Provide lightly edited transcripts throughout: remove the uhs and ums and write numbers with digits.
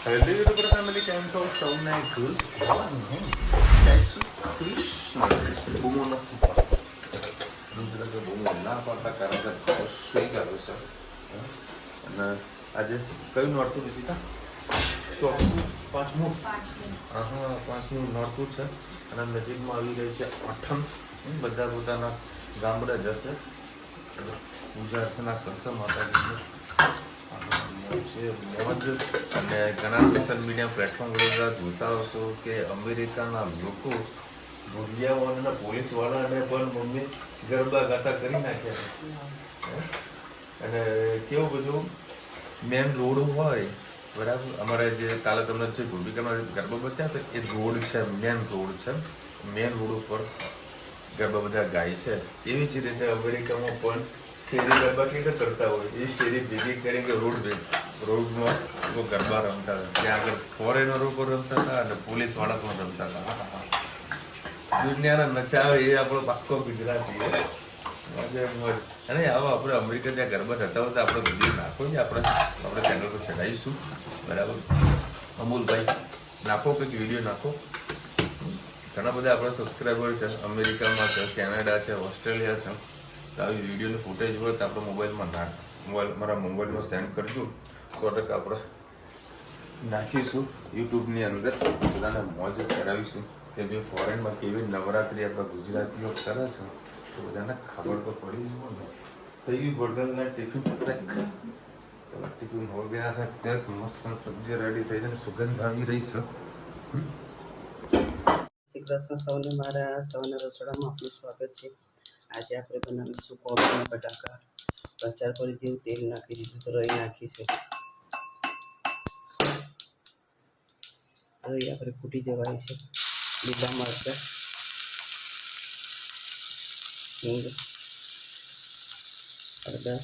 Healthy YouTube पर family time तो સૌને ગુડ મોર્નિંગ જય શ્રી કૃષ્ણ બૂમો નથી પાડતા બૂમો ના પાડતા કારણ કે રસોઈ કરે છે અને આજે કયું નોરતું લીધી હતા ચોથું પાંચમું પાંચમું નોરતું છે અને નજીકમાં આવી રહી છે આઠમ બધા પોતાના ગામડે જશે પૂજા અર્ચના કરશે માતાજીને છે મોજ અને ઘણા સોશિયલ મીડિયા પ્લેટફોર્મ વડે જોતા હશો કે અમેરિકાના લોકો ભૂલિયાઓ અને પોલીસવાળાને પણ મમ્મી ગરબા ગાતા કરી નાખ્યા અને કેવું બધું મેન રોડ હોય બરાબર અમારે જે કાલે તમને જે ભૂમિકામાં ગરબા બત્યા એ રોડ છે મેન રોડ છે મેન રોડ ઉપર ગરબા બધા ગાય છે એવી જ રીતે અમેરિકામાં પણ શેરી ગરબા કેવી કરતા હોય એ શેરી ભેગી કરીને રોડમાં ગરબા રમતા હતા ત્યાં આગળ ફોરેનરો પણ રમતા હતા અને પોલીસવાળા પણ રમતા હતા દુનિયાના નચાવે એ આપણો પાક્કો ગુજરાતી અને આવા આપણે અમેરિકા ત્યાં ગરબા થતા હોય તો આપણે વિડીયો નાખો ને આપણે ચેનલ પર ચડાવીશું બરાબર અમૂલભાઈ નાખો કંઈક વિડીયો નાખો ઘણા બધા આપણા સબસ્ક્રાઈબર છે અમેરિકામાં છે કેનેડા છે ઓસ્ટ્રેલિયા છે તો આવી વિડીયોનું ફૂટેજ હોય તો આપણે મોબાઈલમાં મારા મોબાઈલમાં સેન્ડ કરજો 100% આપણે નાખીશું યુટ્યુબની અંદર બધાને મોજ કરાવીશું કે ભાઈ ફોરેનમાં કેવી નવરાત્રિ આપણા ગુજરાતીઓ કરે છે તો બધાને ખબર તો પડી જ ને તો એ બર્ગરના ટિફિન પેક ટિફિન હો ગયા છે ત્યાં મસ્ત સબ્જી રેડી થઈ જાય સુગંધ આવી રહી છે શ્રી કૃષ્ણ સૌને મારા સૌના રસોડામાં આપનું સ્વાગત છે આજે આપણે બનાવીશું કોબીના બટાકા પ્રચાર કરી જેવું તેલ નાખી દીધું તો રહી નાખી છે રહી આપણે ફૂટી જવાય છે લીલા મરચાં હિંગ હળદર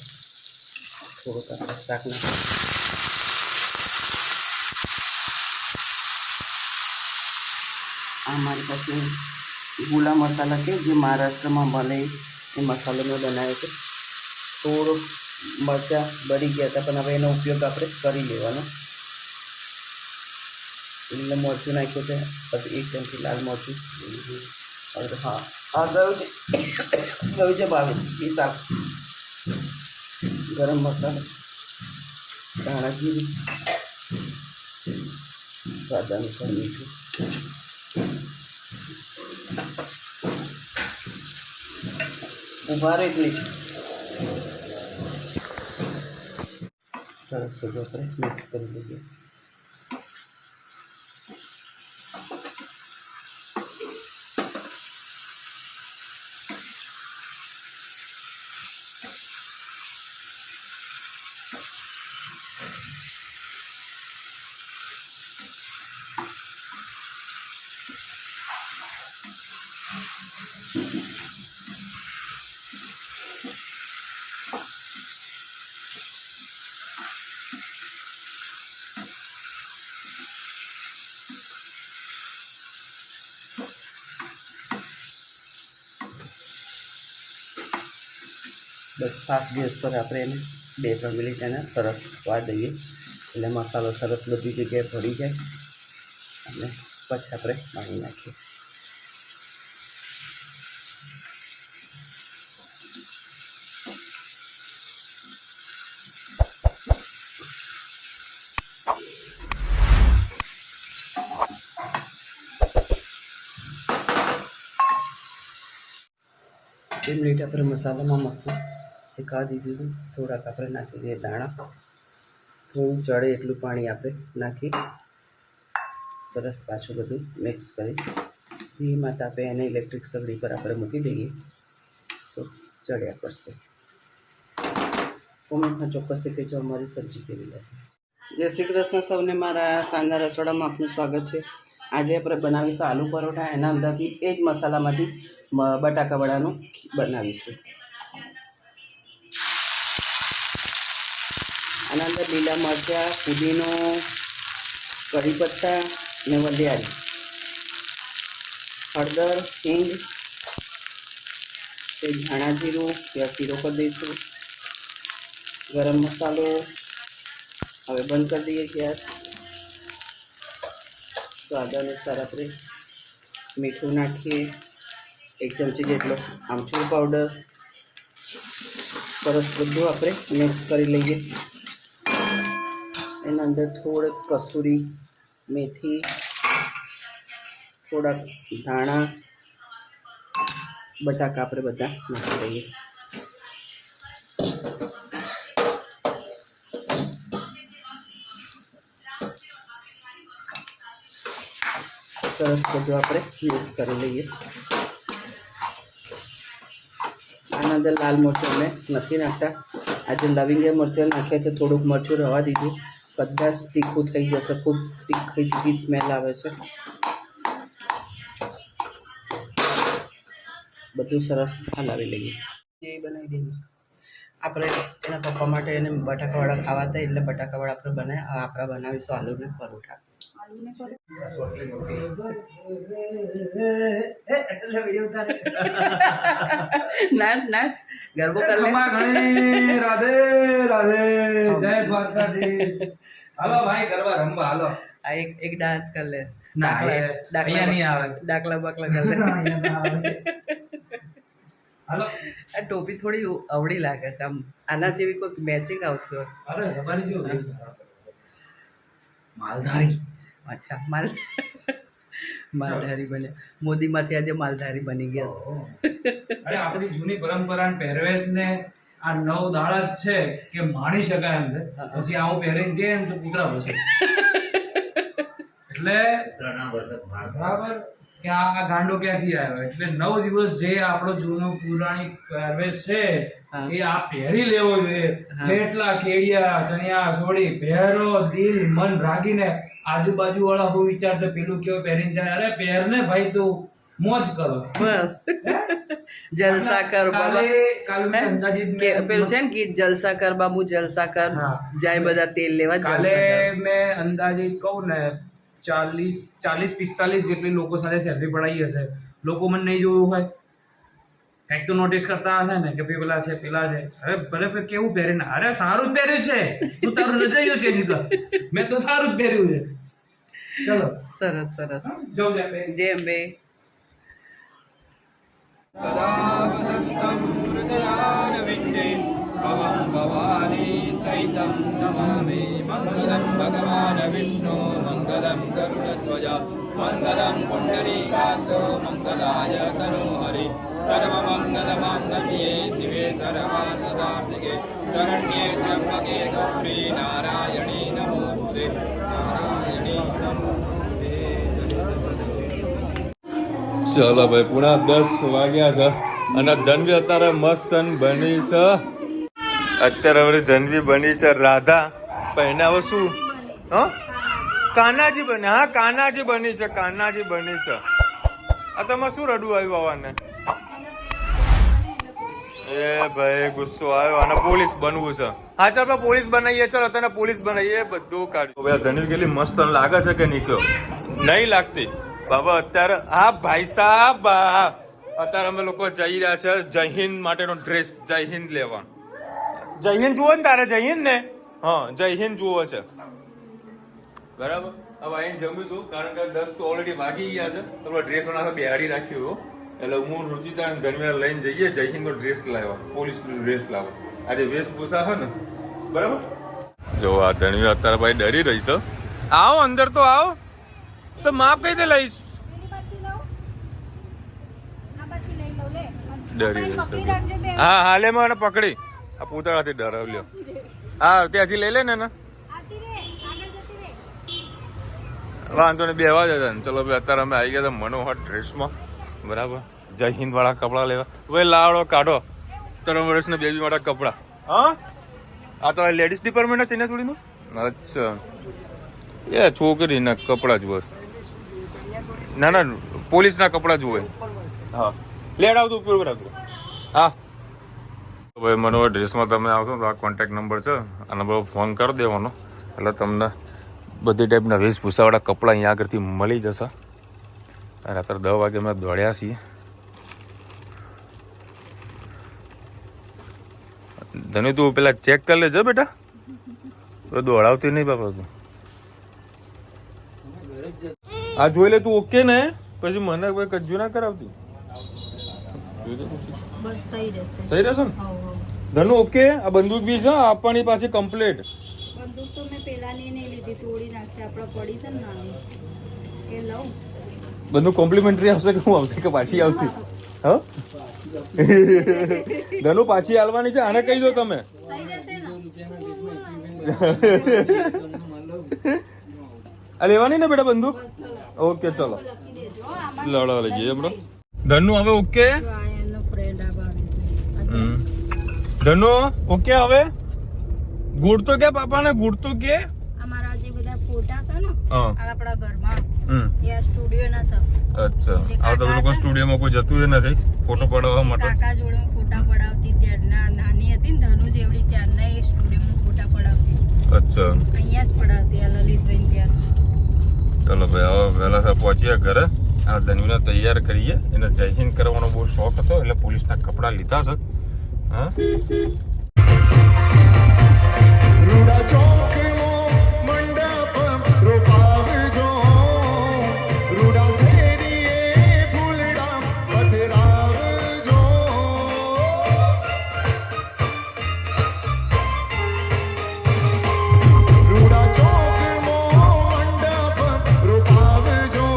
થોડુંક આપણે શાક નાખીએ આ મારી પાસે ગુલા મસાલા છે જે મહારાષ્ટ્રમાં મળે એ મસાલો મેં બનાવ્યો છે થોડો મરચાં બળી ગયા હતા પણ હવે એનો ઉપયોગ આપણે કરી લેવાનો એટલે મરચું નાખ્યું છે પછી 1 ચમચી લાલ મરચું હા હા ગયું છે ભાવે એ શાક ગરમ મસાલો ધાણા જીરું સ્વાદ અનુસાર મીઠું ઉભારે એટલી સરસ બધું આપણે મિક્સ કરી દઈએ બસ ફાસ્ટ ગેસ પર આપણે એને 2-3 મિનિટ એને સરસ થવા દઈએ એટલે મસાલો સરસ બધી જગ્યાએ ભળી જાય અને પછી આપણે પાણી નાખીએ બે મિનિટ આપણે મસાલામાં મસ્ત શેકા દીધું થોડાક આપણે નાખી દઈએ દાણા થોડું ચડે એટલું પાણી આપણે નાખી સરસ પાછું બધું મિક્સ કરી ધીમા તાપે એને ઇલેક્ટ્રિક સગડી પર આપણે મૂકી દઈએ તો ચડ્યા કરશે કોમેન્ટમાં ચોક્કસ કહેજો અમારી સબ્જી કેવી લાગે જય શ્રી કૃષ્ણ સૌને મારા શાનદાર રસોડામાં આપનું સ્વાગત છે આજે આપણે બનાવીશું આલુ પરોઠા એના અંદરથી એ જ મસાલામાંથી બટાકાવડાનું બનાવીશું આના અંદર લીલા મરચાં પુદીનો કઢી પત્તા ને વલિયારી હળદર હિંગ તે ધાણા જીરું ગેસ ધીરો કરી દઈશું ગરમ મસાલો હવે બંધ કરી દઈએ ગેસ સ્વાદ અનુસાર આપણે મીઠું નાખીએ, 1 ચમચી જેટલો આમચૂર પાવડર, સરસ બધું આપણે મિક્સ કરી લઈએ. એના અંદર થોડુંક કસૂરી મેથી, થોડાક ધાણા, બટાકા આપણે બધા નાખી દઈએ. સરસ બધું આપણે મિક્સ કરી લઈએ. આના અંદર લાલ મરચું અમે નથી નાખતા. આજે લવિંગિયા મરચાં નાખ્યા છે, થોડુંક મરચું રવા દીધું, કદાચ તીખું થઈ જશે, ખૂબ તીખી સ્મેલ આવે છે. બધું સરસ હલાવી લઈએ. એ બનાવી દઈએ આપણે. એના પપ્પા માટે એને બટાકાવાળા ખાવા હતા એટલે બટાકાવાળા આપણે બનાવ્યા. આપણે બનાવીશું આલુને પરોઠા. નાચ નાચ ગરબો કર લે. રાધે રાધે, જય દ્વારકાધીશ. હાલો ભાઈ ગરબા રમવા હાલો. આ એક ડાન્સ કર લે. ના અહીંયા નહીં આવે. ડાકલા બાકલા કર લે. હાલો. આ ટોપી થોડી અવળી લાગે છે, આમ આના જેવી કોઈ મેચિંગ આવતી હોય. અરે ખબર જો માલધારી. અચ્છા માલધારી બન્યા. મોદીમાંથી આજે માલધારી બની ગયા છે. અરે આપણી જૂની પરંપરા પહેરવેશ ને આ 9 દાડા જ છે કે માણી શકાય એમ છે. પછી આવું પહેરીને જઈએ એમ તો કૂતરા ભસે. એટલે બરાબર કે આ ગાંડો ક્યાંથી આવ્યો. એટલે 9 દિવસ જે આપણો જૂનો પુરાણી પહેરવેશ છે એ આ પહેરી લેવો જોઈએ. જેટલા કેડિયા ચણિયા છોડી પહેરો, દિલ મન રાખીને. આજુબાજુ વાળા હું વિચારશે પેલું કેવું પહેરીને જાય. અરે પહેર ને ભાઈ, તું મોજ કરો બસ. જલસા કર બાબા. કાલે અંદાજિત પેલું છે ને ગીત, જલસા કર બાબુ જલસા કર, જાય બધા તેલ લેવા. કાલે મેં અંદાજિત કહું ને 40-45 જેટલી લોકો સાથે સેલ્ફી પડાવી હશે. લોકો મને નહીં જોયું હોય, કંઈક તો નોટિસ કરતા હશે ને કે પેલા છે પેલા છે. અરે ભલે કેવું પહેરીને, અરે સારું જ પહેર્યું છે, તું તારું નજરિયો ચેન્જ કર, મેં તો સારું જ પહેર્યું છે. ચલો સરસ સરસ. જય જય અંબે. સદાવસંતં હૃદયાન વિંદે ભવં ભવાની સહિतं નમામિ. મંગલં ભગવાન વિષ્ણુ મંગલં ગરુડધ્વજ મંગલં પુંડરીકાસો મંગલાય તનો હરિ. સર્વમંગલમાંગલ્યે શિવે સર્વાર્થસાધિકે શરણ્યે ત્ર્યંબકે ગૌરી નારાયણી નમોસ્તુતે. નારાયણી નમોસ્તુતે. ચલો ભાઈ, પૂણા 10 વાગ્યા છે અને ધનવી અત્યારે મસ્ત બની છે. અત્યારે હવે ધનવી બની છે રાધા. પણ હવે શું? કાનાજી બની. હા, કાનાજી બની છે, કાનાજી બની છે. આ તમે શું રડવું આવ્યું આવવાને? એ ભાઈ ગુસ્સો આવ્યો અને પોલીસ બનવું છે. હા ચાલ પોલીસ બનાવીએ. ચાલો તને પોલીસ બનાવીએ, બધું કાઢ્યું. ધનવી કેટલી મસ્ત લાગે છે કે નીકળ્યો? નહીં લાગતી બાબા અત્યારે. હા ભાઈ સાહેબ, અત્યારે અમે લોકો જઈ રહ્યા છે જય હિન્દ માટેનો ડ્રેસ, જય હિન્દ લેવા. જય હિન્દ જુઓ ને તારે? જય હિન્દ ને? હા, જય હિન્દ જુઓ છે. બરાબર. હવે અહીં જમીશું કારણ કે 10 તો ઓલરેડી વાગી ગયા છે. તો ડ્રેસ વાળા બેહાડી રાખ્યું. એટલે હું રુચિતા અને ધનવીને લઈને જઈએ જય હિન્દ નો ડ્રેસ લાવવા, પોલીસ ડ્રેસ લાવવા. આજે વેશભૂષા છે ને, બરાબર. જો આ ધનવી અત્યારે ભાઈ ડરી રહી છે. આવો અંદર તો આવો. તો માપ કઈ રીતે લઈશ? ડરી હા હાલે મને પકડી આ પૂતળાથી ડરાવ્યો. હા ત્યાંથી લઈ લે ને. વાંધો ને બેવા જતા ને. ચલો ભાઈ અત્યારે અમે આવી ગયા હતા મનોહર ડ્રેસમાં. બરાબર. જય હિન્દ વાળા કપડા લેવા. ભાઈ લાવડો કાઢો 3 વર્ષના બેબી વાળા કપડા. હા આ તો લેડીઝ ડિપાર્ટમેન્ટ છે ને થોડીનું. અચ્છા એ છોકરીના કપડા જુએ. ના ના પોલીસના કપડા જુએ. હા લેડ આવતું પૂરું કરાવતું. હા ભાઈ મનોહર ડ્રેસમાં તમે આવશો તો આ કોન્ટેક્ટ નંબર છે, આ નંબર ફોન કરી દેવાનો એટલે તમને બધી ટાઈપના વેશભૂષાવાળા કપડાં અહીંયા આગળથી મળી જશે. રાત્રે 10 વાગે અમે દોડ્યા છીએ. ધનુ તું પેલા ચેક કરી લેજો બેટા, દોડાવતી નહીં બાપા તું. આ જોઈ લે તું ઓકે ને પછી મને કોઈ કજ્જુ ના કરાવતી બસ થઈ રહેશે. થઈ રહેશે ને હવ, હવ. ધનુ ઓકે આ બંદૂક બી છે આપવાની પાછી કમ્પ્લીટ બંદૂક તો મેં પેલાની નહીં લીધી, તોડી નાખશે આપણે પડી છે ને નાની, એ લઉં. બંદૂક કોમ્પ્લિમેન્ટરી આવશે કે હું આવશે કે પાછી આવશે હા ધનુ પાછી આલવાની છે આને કહી દો તમે થઈ રહેશે ને. આ લેવાની ને બેટા બંદૂક બસ ચલો. ઓકે ચલો લખી દેજો હો, આમાં લડવા લઈ જઈએ હમણાં ધનુ હવે ઓકે જો આ એમનો friend આ ભાવેશ. ધનુ ઓકે હવે ગુડ તો કે પાપા ને ગુડ તો કે અમારા જે બધા ફોટા છે ને હા આ આપણા ઘરમાં હમ એ સ્ટુડિયો ના છે. અચ્છા આ તો લોકો સ્ટુડિયોમાં કોઈ જતું જ નથી ફોટો પડાવવા માટે કાકા જોડે હું ફોટા પડાવતી ત્યારના, નાની હતી ને ધનુ જેવડી ત્યારના એ સ્ટુડિયોમાં ફોટા પડાવતી. અચ્છા અહીંયા જ પડાવતી આ લલિતભાઈ ત્યાં જ. ચલો ભાઈ હવે વહેલા પહોંચ્યા ઘરે આ ધનુને તૈયાર કરીએ એને જય હિન્દ કરવાનો બહુ શોખ હતો એટલે પોલીસના કપડા લીધા છે હા રૂડા ચોકનો મંડપ રોપાવજો રૂડા શેરીએ ફૂલડા પધરાવજો રૂડા ચોકનો મંડપ રોપાવજો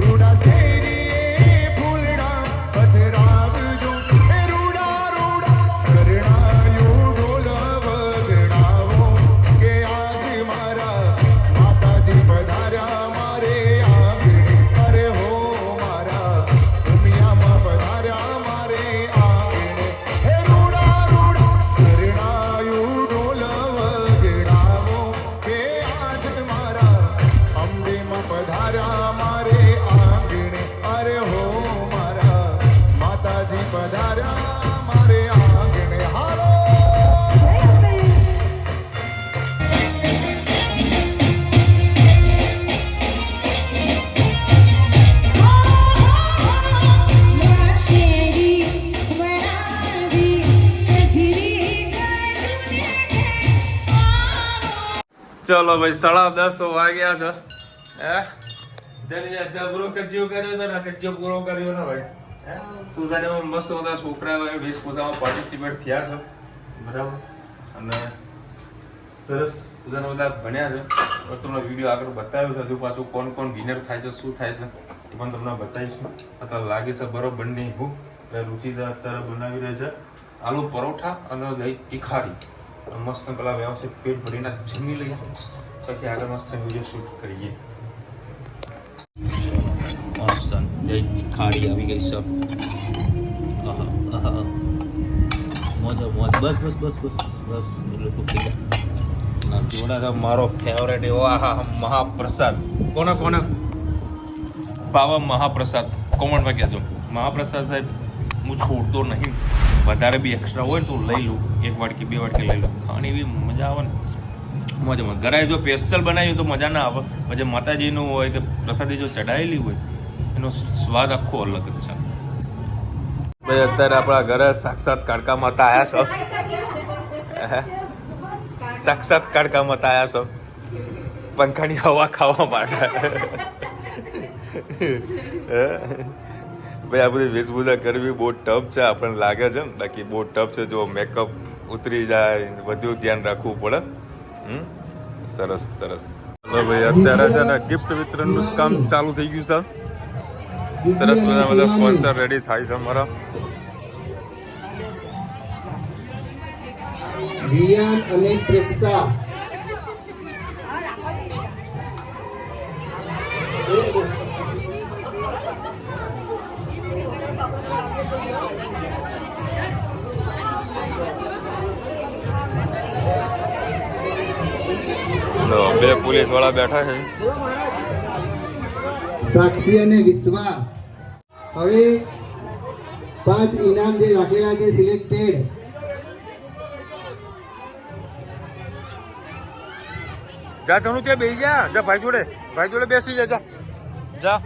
રૂડા શેરીએ ફૂલડા પધરાવજો એ રૂડા રૂડા સરણાયો ઢોલ વગડાવો કે આજ મારા માતાજી પધાર્યા મારે આંગણે અરે હો મારા ઉમિયામાં પધાર્યા મારે આંગણે હે રૂડા રૂડા સરણાયો ઢોલ વગડાવો કે આજ મારા અંબેમાં પધાર્યા મારે આંગણે અરે હો મારા માતાજી પધાર્યા મારે આંગણે હાલો ચલો ભાઈ 10:30 વાગ્યા છે હે ધની જબરો કજ્જો કર્યો તો ને કજ્જો પૂરો કર્યો ને ભાઈ હે સોસાયટીમાં મસ્ત બધા છોકરા વેશભૂષામાં પાર્ટિસિપેટ થયા છે બરાબર અને સરસ બધા ભણ્યા છે તમને વિડીયો આગળ બતાવ્યો છે હજુ પાછું કોણ કોણ વિનર થાય છે શું થાય છે એ પણ તમને બતાવીશું અત્યારે લાગે છે બરોબરની ભૂખ રુચિદા અત્યારે બનાવી રહી છે આલુ પરોઠા અને દહીં તીખારી મસ્ત પેલા વ્યવસ્થિત પેટ ભરીને જમી લઈએ પછી આગળ મસ્ત વિડીયો શૂટ કરીએ મસ્ત દહીં તીખારી આવી ગઈ છે મોજ બસ બસ બસ બસ બસ એટલે ટૂંકી જોડા છે મારો ફેવરેટ એવો આહા મહાપ્રસાદ કોને કોને બાવા મહાપ્રસાદ કોમેન્ટમાં કહેજો મહાપ્રસાદ સાહેબ હું છોડતો નહીં વધારે બી એક્સ્ટ્રા હોય ને તો લઈ લઉં 1 વાટકી 2 વાટકી લઈ લઉં ખાવાની એવી મજા આવે ને મજામાં ઘરે જો સ્પેશિયલ બનાવ્યું તો મજા ના આવે પછી માતાજીનું હોય કે પ્રસાદી જો ચડાવેલી હોય એનો સ્વાદ આખો અલગ જ છે ભાઈ અત્યારે આપણા ઘરે સાક્ષાત કાળકા માતા આવ્યા છે સાક્ષાત કાળકા માતા આવ્યા છો પંખાની હવા ખાવા માટે ભાઈ આ બધી વેશભૂષા કરવી બહુ ટફ છે આપણને લાગે છે બાકી બહુ ટફ છે જો મેકઅપ ઉતરી જાય બધું ધ્યાન રાખવું પડે સરસ સરસ ચલો ભાઈ અત્યારે છે ને ગિફ્ટ વિતરણનું જ કામ ચાલુ થઈ ગયું છે સરસ બધા સ્પોન્સર રેડી થાય છે અમારા રિયાન અને પ્રેક્ષા બે પોલીસ વાળા બેઠા છે સાક્ષી અને વિશ્વા હવે 5 ઇનામ જે રાખેલા છે સિલેક્ટેડ જા તનું ત્યાં બેસી જા ભાઈ જોડે બેસી જા જા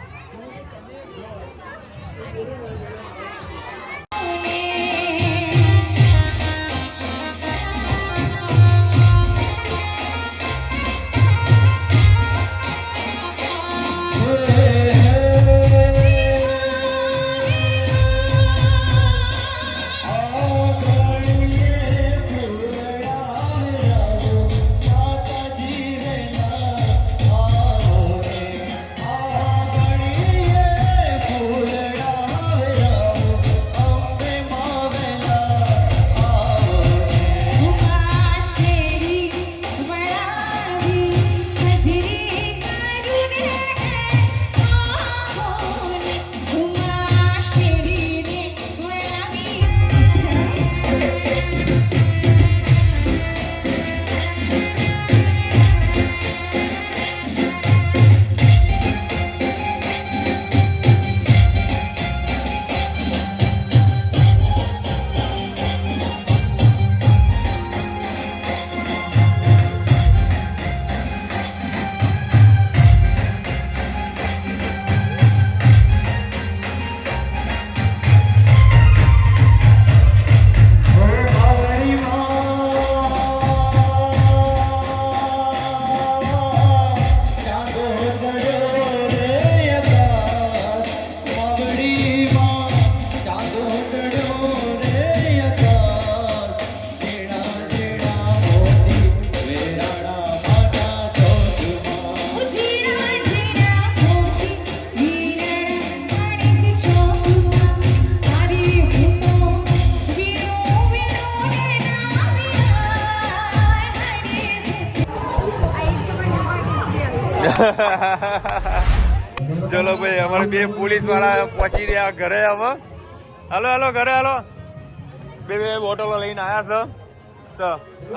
ચલો ભાઈ અમારે બે પોલીસ વાળા પહોંચી રહ્યા ઘરે હવે. હાલો હાલો ઘરે હાલો. બે બોટલો લઈને આવ્યા છે. તો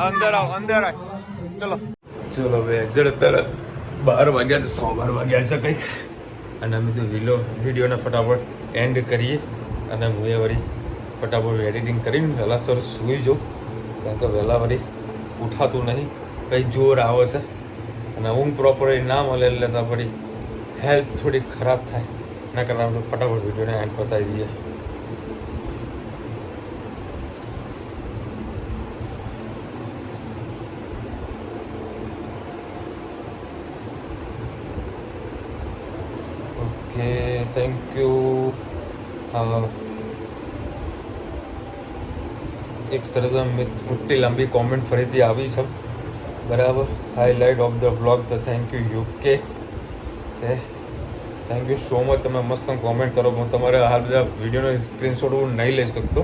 અંદર આવ અંદર આવ. ચલો ચલો ભાઈ એક્ઝેક્ટ અત્યારે 12 વાગ્યા છે, 12:15 વાગ્યા છે કંઈક. અને અમે તો વિડીયોને ફટાફટ એન્ડ કરીએ અને હું એ વળી ફટાફટ એડિટિંગ કરીને વહેલા સર સૂઈ જાઉં, કારણ કે વહેલા વળી ઉઠાતું નહીં, કંઈ જોર આવે છે અને ઊંઘ પ્રોપર ના મળે એટલે તો વળી હેલ્થ થોડી ખરાબ થાય. એના કરતાં આપણે ફટાફટ વિડીયોને એન્ડ પતાવી દઈએ. Okay thank you. એક સરસ મોટી લાંબી કોમેન્ટ ફરીથી આવી છે, બરાબર. હાઈલાઇટ ઓફ ધ વ્લોગ તો thank you UK. Thank you so much. તમે મસ્ત કોમેન્ટ કરો. હું તમારે હાલ બધા વિડીયોનો સ્ક્રીનશોટ હું નહીં લઈ શકતો.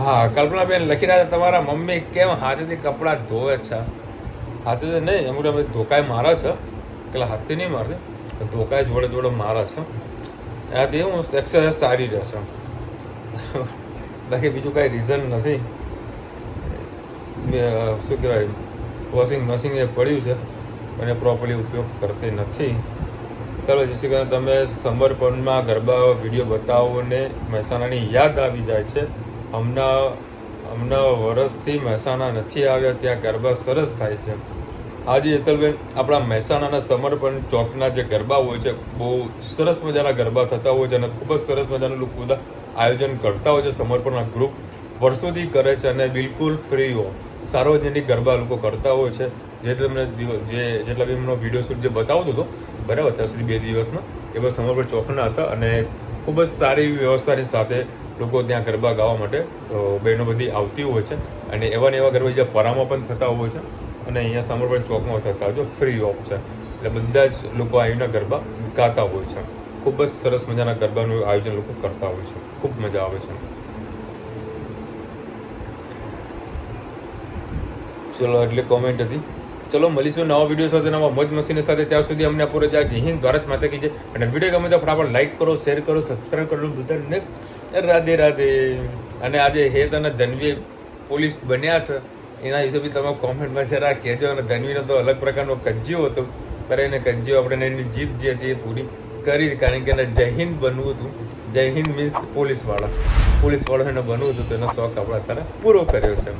હા કલ્પનાબેન લખી રહ્યા છે તમારા મમ્મી કેમ હાથેથી કપડાં ધોવે છે. હાથેથી નહીં, અમુક ધોકાય મારા છે, પેલા હાથથી નહીં મારતી, ધોકાય જોડે જોડે મારા છે. એનાથી હું એક્સરસાઇઝ સારી રહેશે, બાકી બીજું કાંઈ રીઝન નથી. શું કહેવાય, વોશિંગ મશીન એ પડ્યું છે અને પ્રોપરલી ઉપયોગ કરતી નથી. ચાલો જેથી કરીને તમે સમર્પણમાં ગરબા વિડીયો બતાવો ને મહેસાણાની યાદ આવી જાય છે. હમણાં વર્ષથી મહેસાણા નથી આવ્યા, ત્યાં ગરબા સરસ થાય છે. આજે હેતલબેન આપણા મહેસાણાના સમર્પણ ચોકના જે ગરબા હોય છે, બહુ સરસ મજાના ગરબા થતા હોય છે અને ખૂબ જ સરસ મજાનું લોકો બધા આયોજન કરતા હોય છે. સમર્પણના ગ્રુપ વર્ષોથી કરે છે અને બિલકુલ ફ્રી ઓફ સાર્વજનિક ગરબા લોકો કરતા હોય છે. જે તમને જેટલા બી એમનો વિડીયો શૂટ જે બતાવતો હતો, બરાબર, ત્યાં સુધી 2 દિવસનો એ બસ સમર્પણ ચોકના હતા અને ખૂબ જ સારી વ્યવસ્થાની સાથે લોકો ત્યાં ગરબા ગાવા માટે બહેનો બધી આવતી હોય છે. અને એવા ને એવા ગરબા જે પરામાં પણ થતા હોય છે અને અહીંયા સમર્પણ ચોકમાં થતા હોય છે, ફ્રી ઓફ છે. એટલે બધા જ લોકો આવીને ગરબા ગાતા હોય છે. ખૂબ જ સરસ મજાના ગરબાનું આયોજન લોકો કરતા હોય છે, ખૂબ મજા આવે છે. ચલો એટલે કોમેન્ટ હતી. ચલો મળીશું નવા વિડીયો સાથે, નવા મોજ મસ્તીની સાથે. ત્યાં સુધી અમને પૂરો જય હિન્દ, ભારત માતા કી જય. અને વિડીયો ગમે તો ફટાફટ લાઈક કરો, શેર કરો, સબસ્ક્રાઈબ કરો બધાને. રાધે રાધે. અને આજે હેત અને ધનવી પોલીસ બન્યા છે, એના વિશે બી તમે કોમેન્ટમાં જરા કહેજો. અને ધનવીનો તો અલગ પ્રકારનો કજ્જીઓ હતો, પણ એને કજ્જીઓ આપણે એની જીત જે હતી એ પૂરી કરી, કારણ કે એને જય હિન્દ બનવું હતું. જય હિન્દ મીન્સ પોલીસવાળો એને બનવું હતું, તો એનો શોખ આપણે અત્યારે પૂરો કર્યો છે.